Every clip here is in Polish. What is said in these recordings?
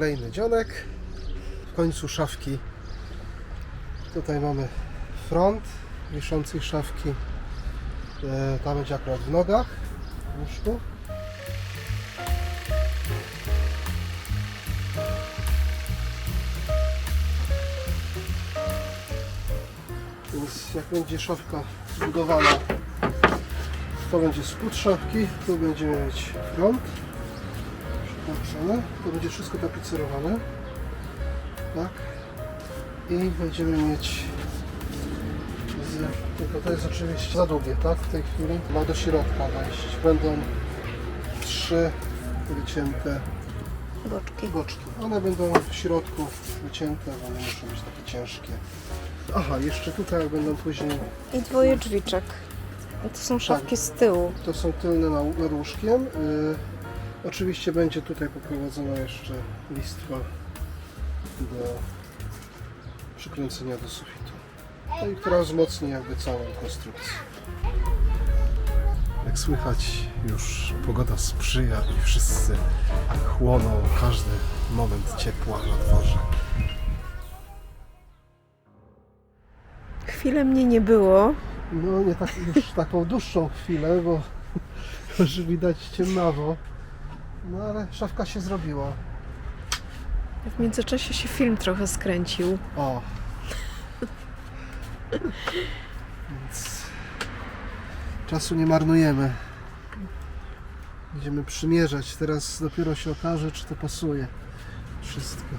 kolejny dzionek. W końcu szafki. Tutaj mamy front wiszącej szafki. Ta będzie akurat w nogach, w łóżku. Więc jak będzie szafka zbudowana, to będzie spód szafki, tu będziemy mieć front przypatrzone, to będzie wszystko tapicerowane, tak, i będziemy mieć tylko to jest oczywiście za długie, tak, w tej chwili ma do środka wejść, będą 3 wycięte boczki, one będą w środku wycięte, bo nie muszą być takie ciężkie. Aha, jeszcze tutaj będą później... I dwoje drzwiczek. To są szafki z tyłu. To są tylne nad łóżkiem. Oczywiście będzie tutaj poprowadzona jeszcze listwa do przykręcenia do sufitu. No i która wzmocni jakby całą konstrukcję. Jak słychać, już pogoda sprzyja i wszyscy chłoną każdy moment ciepła na dworze. Chwilę mnie nie było. No nie tak, już taką dłuższą chwilę, bo już widać ciemnawo. No ale szafka się zrobiła. W międzyczasie się film trochę skręcił. O! Więc czasu nie marnujemy. Będziemy przymierzać. Teraz dopiero się okaże, czy to pasuje. Wszystko.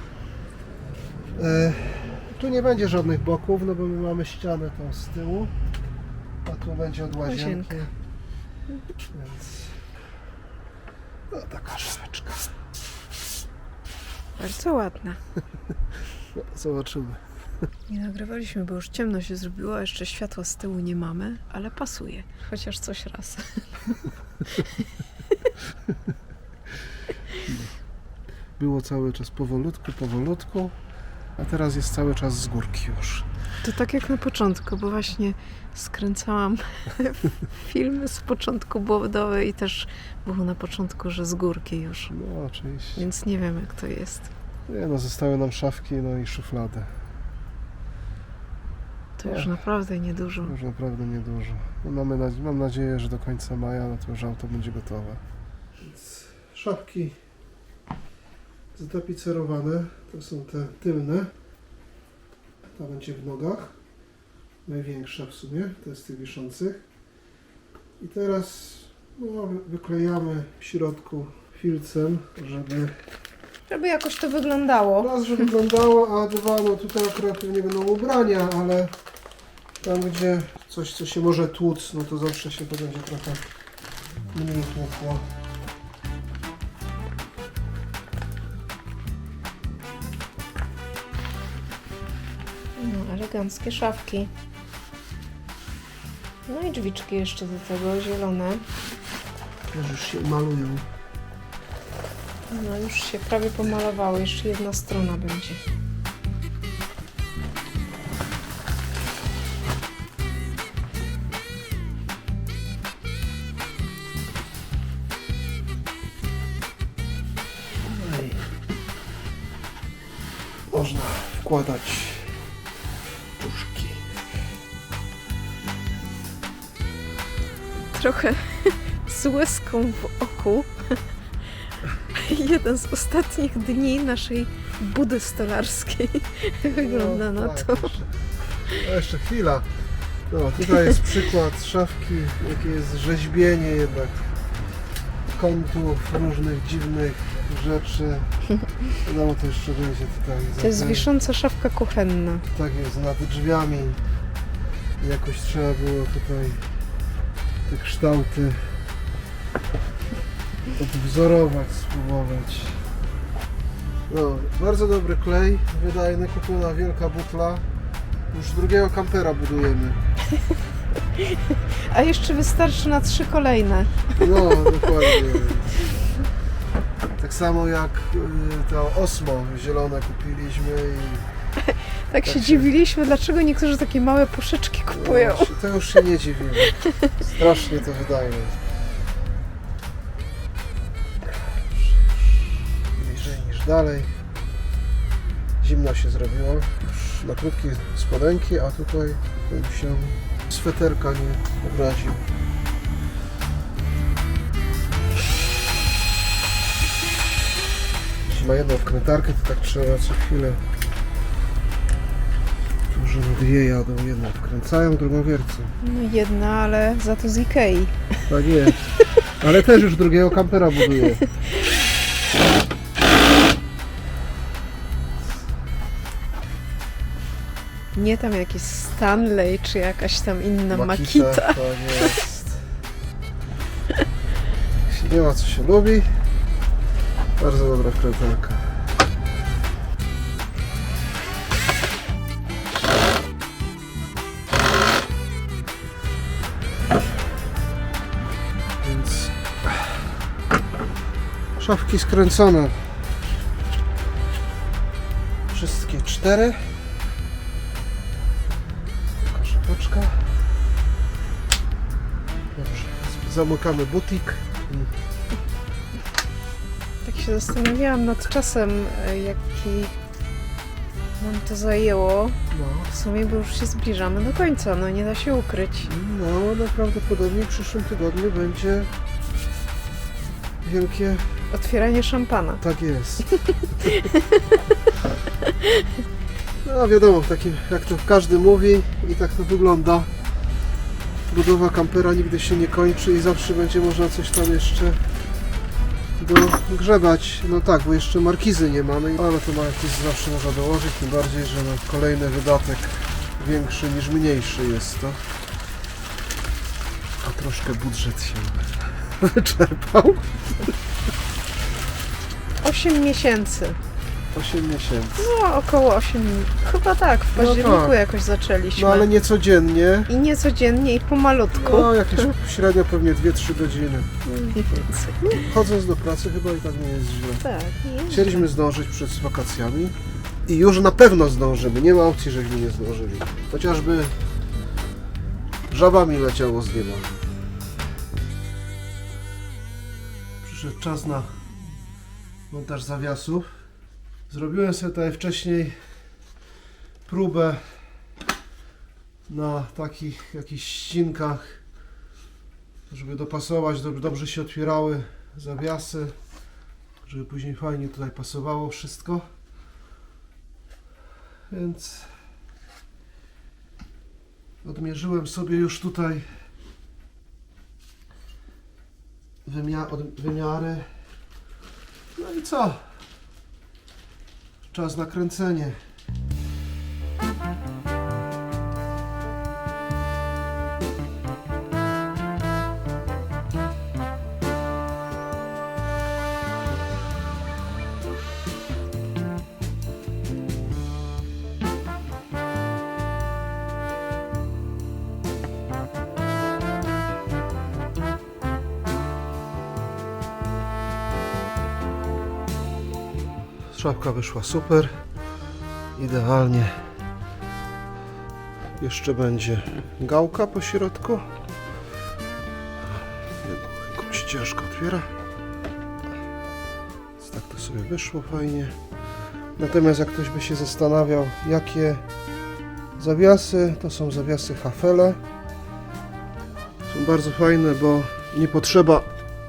Tu nie będzie żadnych boków, no bo my mamy ścianę tą z tyłu. A tu będzie od łazienki. Więc no taka szafeczka. Bardzo ładna. No, zobaczymy. Nie nagrywaliśmy, bo już ciemno się zrobiło, a jeszcze światła z tyłu nie mamy, ale pasuje. Chociaż coś raz. Było cały czas powolutku, a teraz jest cały czas z górki już. To tak jak na początku, bo właśnie skręcałam filmy z początku budowy i też było na początku, że z górki już. No oczywiście. Więc nie wiem, jak to jest. Nie no, zostały nam szafki, no i szuflady. To już naprawdę niedużo. Już naprawdę niedużo. No mam nadzieję, że do końca maja no to już auto będzie gotowe. Więc szafki zatapicerowane. To są te tylne. Ta będzie w nogach. Największa w sumie. To jest z tych wiszących. I teraz no, wyklejamy w środku filcem, Żeby jakoś to wyglądało. raz, że wyglądało, a dwa, no tutaj akurat pewnie będą ubrania, ale tam gdzie coś, co się może tłuc, no to zawsze się to będzie trochę mniej tłukło. No, eleganckie szafki. No i drzwiczki jeszcze do tego, zielone. Już się malują. No już się prawie pomalowało, jeszcze jedna strona będzie. No i można wkładać puszki. Trochę z łezką w oku. Jeden z ostatnich dni naszej budy stolarskiej wygląda na to. Jeszcze chwila. No, tutaj jest przykład szafki, jakie jest rzeźbienie jednak kątów, różnych dziwnych rzeczy. No to jeszcze będzie tutaj. To jest wisząca szafka kuchenna. Tak jest, nad drzwiami. Jakoś trzeba było tutaj te kształty odwzorować, spróbować. No, bardzo dobry klej, wydajny, kupiona wielka butla. Już drugiego kampera budujemy. A jeszcze wystarczy na 3 kolejne. No, dokładnie. Tak samo jak to Osmo zielone kupiliśmy i Tak się dziwiliśmy, dlaczego niektórzy takie małe puszeczki kupują. no, to już się nie dziwimy. Strasznie to wydajne. Bliżej niż dalej. zimno się zrobiło. Już na krótkie spodenki, a tutaj bym się sweterka nie obraził. Jeśli ma jedną wkrętarkę, to tak trzeba co chwilę. Że dwie jadą, jedną wkręcają, drugą wiercą. No jedna, ale za to z Ikei. Tak jest. Ale też już drugiego kampera buduję. Nie tam jakiś Stanley, czy jakaś tam inna Makita. Makita. Tak jest. Jeśli nie ma co się lubi, bardzo dobra wkrętarka. Więc szafki skręcone. Wszystkie 4. Taka szafeczka. Dobrze, zamykamy butik. Tak się zastanawiałam nad czasem, jaki nam to zajęło. No. W sumie, bo już się zbliżamy do końca, no nie da się ukryć. No, prawdopodobnie w przyszłym tygodniu będzie wielkie... Otwieranie szampana. Tak jest. No wiadomo, takim, jak to każdy mówi i tak to wygląda. Budowa kampera nigdy się nie kończy i zawsze będzie można coś tam jeszcze dogrzebać. No tak, bo jeszcze markizy nie mamy, ale to markizy zawsze można dołożyć, tym bardziej, że no, kolejny wydatek większy niż mniejszy jest to. A troszkę budżet się wyczerpał. 8 miesięcy. 8 miesięcy. No, około 8. Chyba tak, w październiku tak. jakoś zaczęliśmy. No ale nie codziennie. I nie codziennie, i pomalutku. No jakieś średnio pewnie 2-3 godziny. Mniej więcej. No, chodząc do pracy chyba i tak nie jest źle. Tak, nie jest Chcieliśmy źle. zdążyć przed wakacjami i już na pewno zdążymy. Nie ma opcji, żebyśmy nie zdążyli. Chociażby żabami leciało z nieba. Przyszedł czas na montaż zawiasów. Zrobiłem sobie tutaj wcześniej próbę na takich jakichś ścinkach, żeby dopasować, dobrze się otwierały zawiasy, żeby później fajnie tutaj pasowało wszystko. Więc odmierzyłem sobie już tutaj wymiary. No i co? Czas na kręcenie. Szafka wyszła super, idealnie. Jeszcze będzie gałka po środku. Jedną się ciężko otwiera. Więc tak to sobie wyszło fajnie. Natomiast jak ktoś by się zastanawiał, jakie zawiasy, to są zawiasy Hafele. Są bardzo fajne, bo nie potrzeba,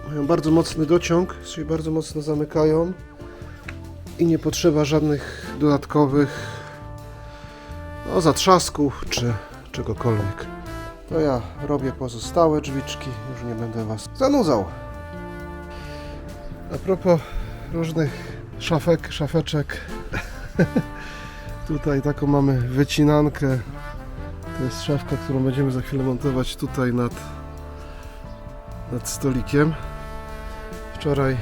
mają bardzo mocny dociąg, się bardzo mocno zamykają. I nie potrzeba żadnych dodatkowych zatrzasków czy czegokolwiek. To ja robię pozostałe drzwiczki, już nie będę Was zanudzał. A propos różnych szafeczek, tutaj taką mamy wycinankę. To jest szafka, którą będziemy za chwilę montować tutaj nad stolikiem. Wczoraj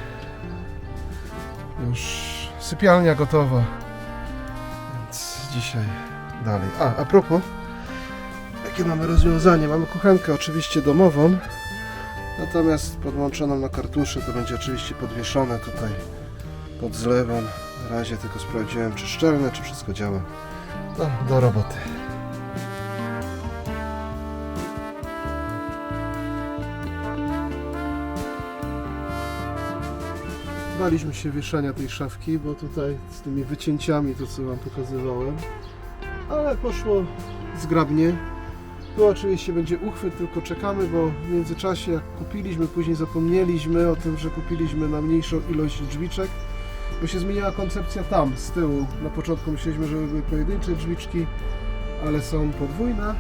już sypialnia gotowa, więc dzisiaj dalej. A propos, jakie mamy rozwiązanie? Mamy kuchenkę oczywiście domową, natomiast podłączoną na kartusze to będzie oczywiście podwieszone tutaj pod zlewem. Na razie tylko sprawdziłem, czy szczelne, czy wszystko działa. No, do roboty. Spodziewaliśmy się wieszania tej szafki, bo tutaj z tymi wycięciami, to co Wam pokazywałem, ale poszło zgrabnie. Tu oczywiście będzie uchwyt, tylko czekamy, bo w międzyczasie jak kupiliśmy, później zapomnieliśmy o tym, że kupiliśmy na mniejszą ilość drzwiczek, bo się zmieniła koncepcja tam, z tyłu. Na początku myśleliśmy, że były pojedyncze drzwiczki, ale są podwójne.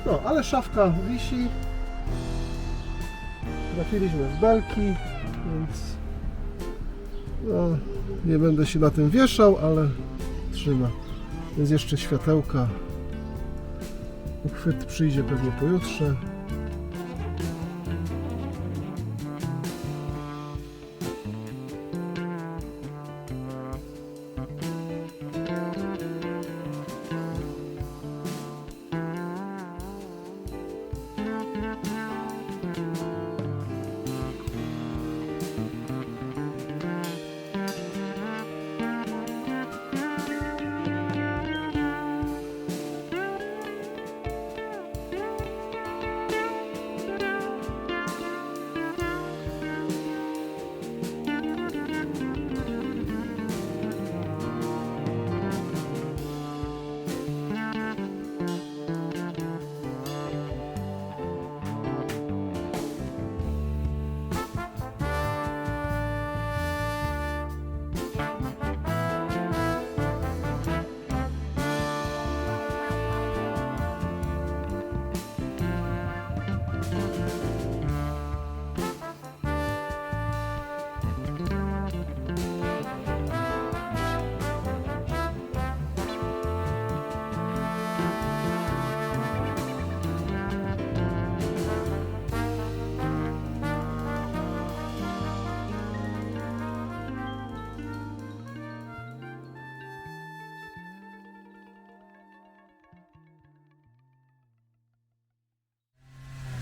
No, ale szafka wisi. Trafiliśmy w belki, więc no, nie będę się na tym wieszał, ale trzyma. Jest jeszcze światełka. Uchwyt przyjdzie pewnie pojutrze.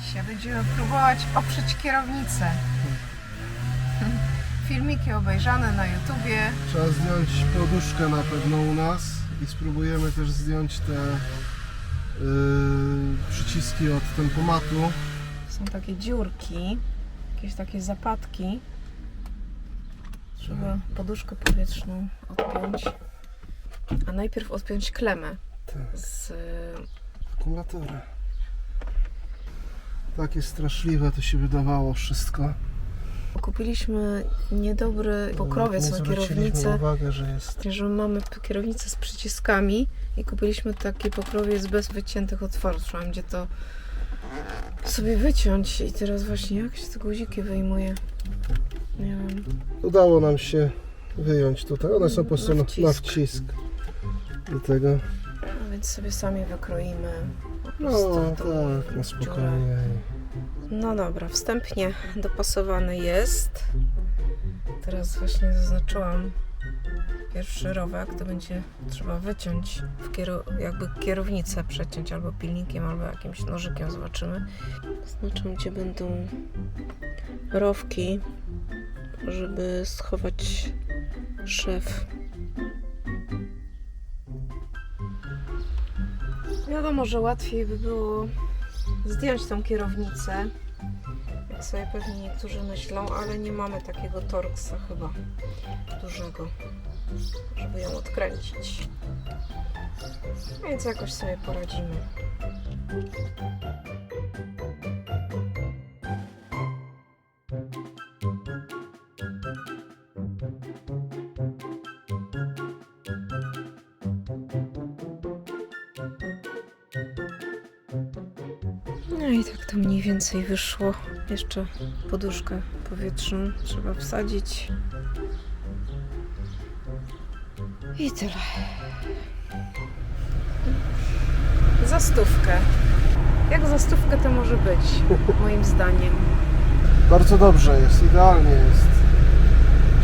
Dzisiaj będziemy próbować oprzeć kierownicę. Filmiki obejrzane na YouTubie. Trzeba zdjąć poduszkę na pewno u nas i spróbujemy też zdjąć te przyciski od tempomatu. Są takie dziurki, jakieś takie zapadki. Trzeba poduszkę powietrzną odpiąć. A najpierw odpiąć klemę Tak. z Akumulatora. Takie straszliwe to się wydawało wszystko. Kupiliśmy niedobry pokrowiec Nie na zwróciliśmy kierownicę, uwagę, że jest. że mamy kierownicę z przyciskami i kupiliśmy taki pokrowiec bez wyciętych otworów. Trzeba będzie to sobie wyciąć i teraz właśnie jak się te guziki wyjmuje? Nie wiem. Udało nam się wyjąć tutaj. One są po prostu Na wcisk. na wcisk do tego. A więc sobie sami wykroimy. Po No prostu tą tak, na dziurę. spokojnie. No dobra, wstępnie dopasowany jest. Teraz właśnie zaznaczyłam pierwszy rowek, to będzie trzeba wyciąć jakby kierownicę przeciąć albo pilnikiem, albo jakimś nożykiem, zobaczymy. Zaznaczam, gdzie będą rowki, żeby schować szef. Wiadomo, że łatwiej by było zdjąć tą kierownicę, jak sobie pewnie niektórzy myślą, ale nie mamy takiego torksa chyba dużego, żeby ją odkręcić. Więc jakoś sobie poradzimy. No i tak to mniej więcej wyszło. Jeszcze poduszkę powietrzną trzeba wsadzić. I tyle. Za stówkę. Jak za stówkę to może być, moim zdaniem. Bardzo dobrze jest, idealnie jest.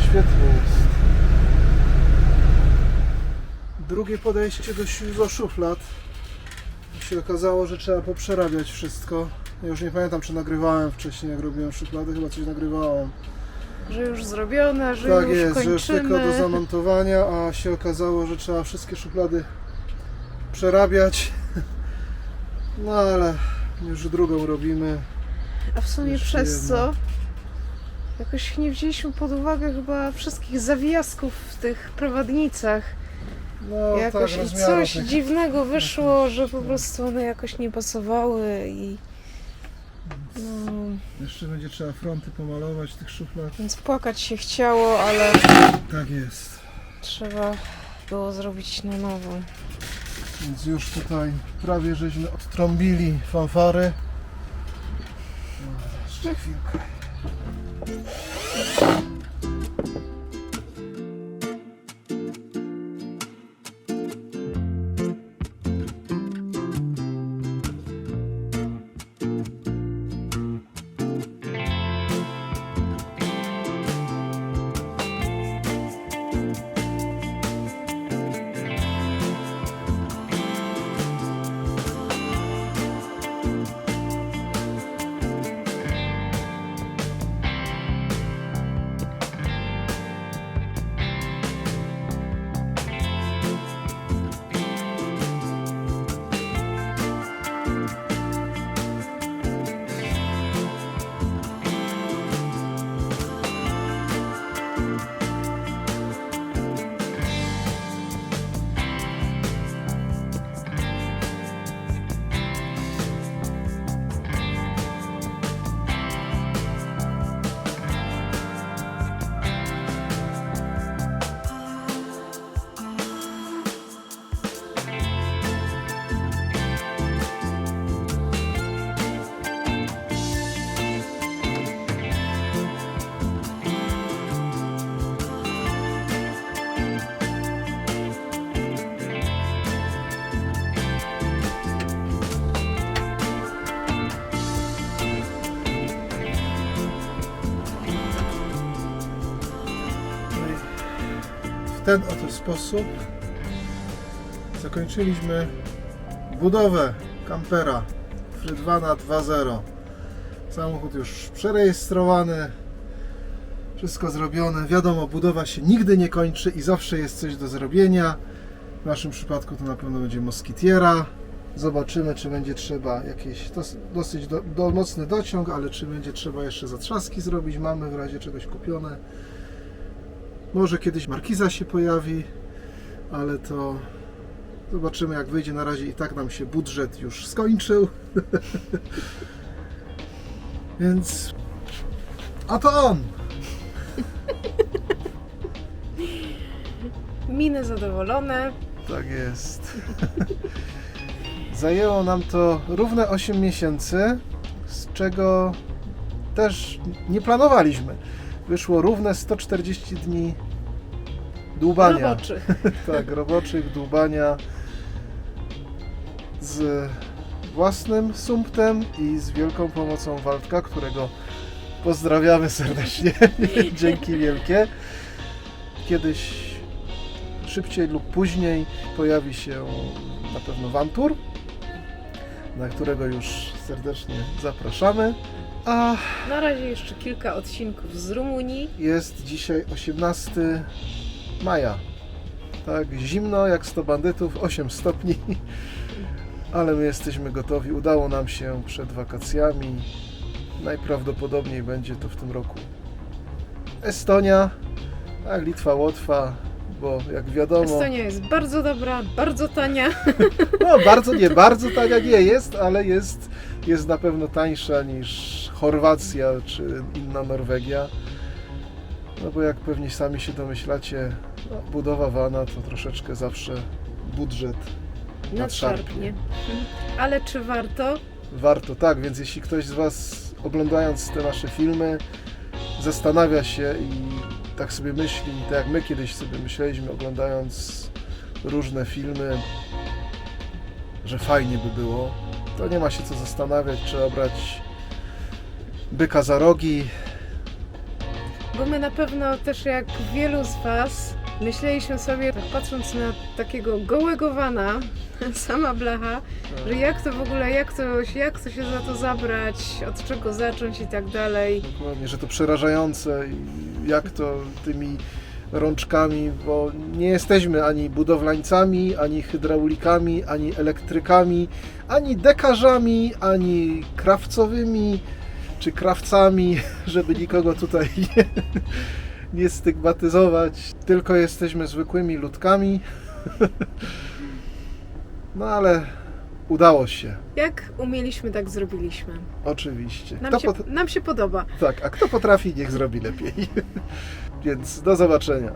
Świetnie jest. Drugie podejście do szuflad. Się okazało, że trzeba poprzerabiać wszystko. Ja już nie pamiętam, czy nagrywałem wcześniej, jak robiłem szuflady, chyba coś nagrywałem. Że już zrobione, że Tak już jest, kończymy. że już tylko do zamontowania, a się okazało, że trzeba wszystkie szuflady przerabiać. No ale już drugą robimy. A w sumie Jeszcze przez jedno. co Jakoś nie wzięliśmy pod uwagę chyba wszystkich zawiasków w tych prowadnicach. No Jakoś tak, i coś dziwnego wyszło, że po prostu one jakoś nie pasowały i... No, Jeszcze będzie trzeba fronty pomalować tych szuflad. więc płakać się chciało, ale Tak jest. trzeba było zrobić na nowo. Więc już tutaj prawie żeśmy odtrąbili fanfary. No, jeszcze chwilkę. W ten oto sposób zakończyliśmy budowę kampera Frydwana 2.0. Samochód już przerejestrowany, wszystko zrobione. Wiadomo, budowa się nigdy nie kończy i zawsze jest coś do zrobienia. W naszym przypadku to na pewno będzie Moskitiera. Zobaczymy, czy będzie trzeba jakiś dosyć mocny dociąg, ale czy będzie trzeba jeszcze zatrzaski zrobić. Mamy w razie czegoś kupione. Może kiedyś markiza się pojawi, ale to zobaczymy, jak wyjdzie. Na razie i tak nam się budżet już skończył. Więc... A to on! Miny zadowolone. Tak jest. Zajęło nam to równe 8 miesięcy, z czego też nie planowaliśmy. Wyszło równe 140 dni dłubania. Roboczych. Tak, roboczych, dłubania z własnym sumptem i z wielką pomocą Waldka, którego pozdrawiamy serdecznie. Dzięki wielkie. Kiedyś szybciej lub później pojawi się na pewno Wantur, na którego już serdecznie zapraszamy. A Na razie jeszcze kilka odcinków z Rumunii. jest dzisiaj 18 maja. Tak, zimno jak 100 bandytów, 8 stopni, ale my jesteśmy gotowi. Udało nam się przed wakacjami. Najprawdopodobniej będzie to w tym roku Estonia, tak, Litwa, Łotwa, bo jak wiadomo... Estonia jest bardzo dobra, bardzo tania. No bardzo tania nie jest, ale jest na pewno tańsza niż Chorwacja czy inna Norwegia. No bo jak pewnie sami się domyślacie, no, budowa vana to troszeczkę zawsze budżet nadszarpnie. Ale czy warto? Warto, tak, więc jeśli ktoś z Was, oglądając te nasze filmy, zastanawia się i tak sobie myśli, tak jak my kiedyś sobie myśleliśmy, oglądając różne filmy, że fajnie by było, to nie ma się co zastanawiać, trzeba brać byka za rogi. Bo my na pewno też jak wielu z Was myśleliśmy sobie, tak patrząc na takiego gołego vana, sama blacha, że jak to w ogóle, jak to się za to zabrać, od czego zacząć i tak dalej. Dokładnie, że to przerażające i jak to tymi rączkami, bo nie jesteśmy ani budowlańcami, ani hydraulikami, ani elektrykami, ani dekarzami, ani krawcowymi, czy krawcami, żeby nikogo tutaj nie stygmatyzować. Tylko jesteśmy zwykłymi ludkami. No ale udało się. Jak umieliśmy, tak zrobiliśmy. Oczywiście. Nam się podoba. Tak, a kto potrafi, niech zrobi lepiej. Więc do zobaczenia.